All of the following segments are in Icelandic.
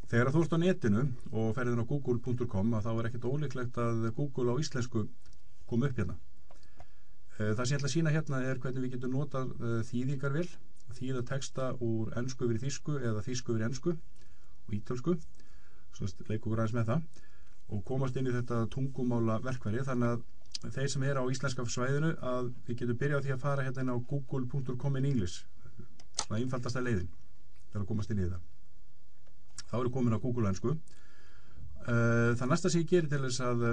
Þegar þú ert á netinu og ferð inn á google.com þá ekkert ólíklegt að Google á íslensku komi upp hérna. Það sem ég ætla að sýna hérna hvernig við getum notað þýðingarvél, þýða texta úr ensku yfir í þýsku eða þýsku yfir í ensku og ítölsku, svo leikum við aðeins með það og komast inn í þetta tungumála verkfæri, þannig að þeir sem á íslenska svæðinu að við getum byrjað á því að fara hérna inn á google.com in English, svona einfaldasta leiðin til að komast inn í þetta. Þá erum komin á Google ensku. Það næsta sem ég gerir til þess að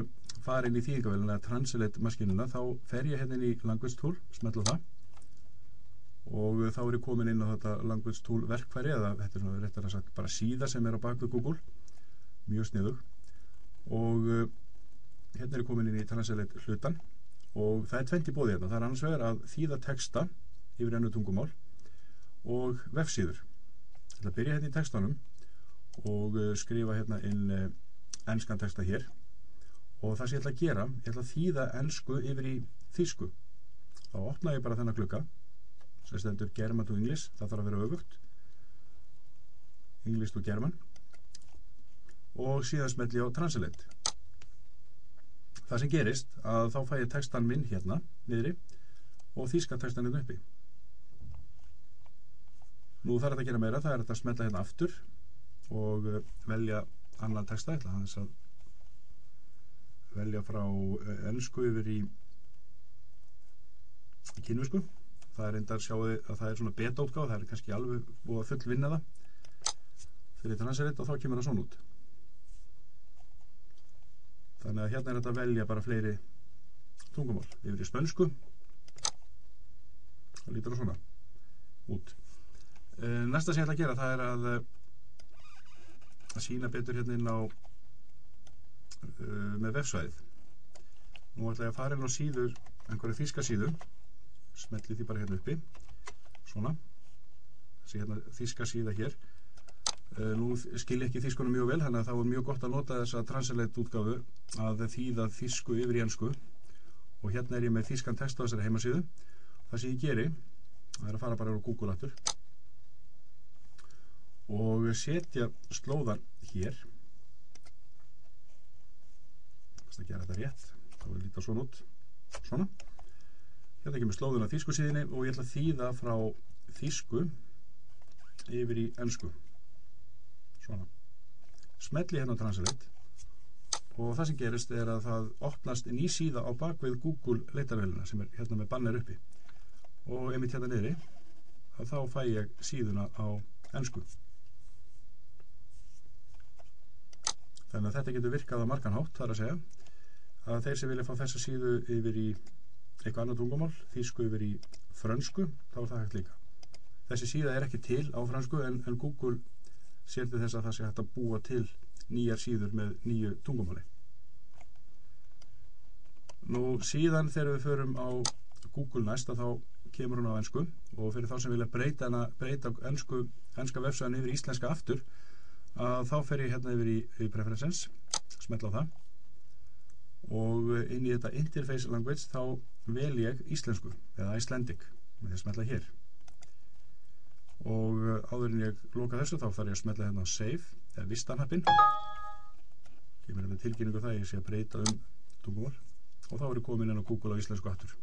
fara inn í þýðingavélina, translate maskinuna, þá fer ég hérna inn í language tool, smetla það og þá ég komin inn á þetta language tool verkfæri, eða þetta svona réttar að sagt bara síða sem á bak við Google, mjög sniðug, og hérna ég komin inn í translate hlutan og það tvennt í boði hérna. Það annars vegar að þýða texta yfir önnur tungumál og vefsíður. Ég ætla að byrja hérna í textanum og skrifa hérna inn enskan texta hér og það sem ég ætla að gera, ég ætla að þýða ensku yfir í þýsku. Þá opna ég bara þennan glugga sem stendur German to English, það þarf að vera öfugt, English to German, og síðan smelli ég á Translate. Það sem gerist að þá fæ ég textan minn hérna niðri og þýska textan hérna uppi. Nú þarf þetta að gera meira, það þetta að smetla hérna aftur og velja annan texta. Ég ætla aðeins að velja frá ensku yfir í kínversku. Það reyndar sjáðu að það svona beta-útgáfa, það kannski alveg búið að full vinna það fyrir translate og þá kemur það svona út. Þannig að hérna þetta að velja bara fleiri tungumál. Yfir í spönsku, það lítur það svona út. Næsta sem ég ætla að gera, það að sýna betur hérna inn á með vefsvæðið. Nú ætla ég að fara inn á síður, einhverja þýska síðu, smelli því bara hérna uppi, svona, þessi hérna þýska síða hér. Nú skil ég ekki þýskunum mjög vel, þannig að það mjög gott að nota þessa translate útgáfu að þýða þýsku yfir í ensku og hérna ég með þýskan text á þessari heimasíðu. Það sem ég geri, það að fara bara á Google aftur og setja slóðan hér. Það gera þetta rétt, þá líta svona út, svona. Hérna kemur slóðun á þýsku síðinni og ég ætla að þýða frá þýsku yfir í ensku. Svona. Smelli hérna á Translate og það sem gerist að það opnast ný síða á bakvið Google leitarvélina sem hérna með banner uppi og einmitt hérna niðri að þá fæ ég síðuna á ensku. Þannig að þetta getur virkað á margan hátt, það að segja að þeir sem vilja fá þessa síðu yfir í eitthvað annað tungumál, þýsku yfir í frönsku, þá það hægt líka. Þessi síða ekki til á frönsku en Google sér til þess að það sé hægt að búa til nýjar síður með nýju tungumáli. Nú síðan þegar við förum á Google næst þá kemur hún á ensku og fyrir þá sem vilja breyta enska vefsvæðan yfir í íslenska aftur að þá fer ég hérna yfir í Preferences, smetla á það og inn í þetta Interface Language þá vel ég íslensku eða Icelandic með því að smetla hér og áður en ég loka þessu þá þarf ég að smetla hérna á Save eða vistanhappinn, kemur hérna tilkynningu það ég sé að breyta tungumál og þá er ég komin inn á Google á íslensku aftur.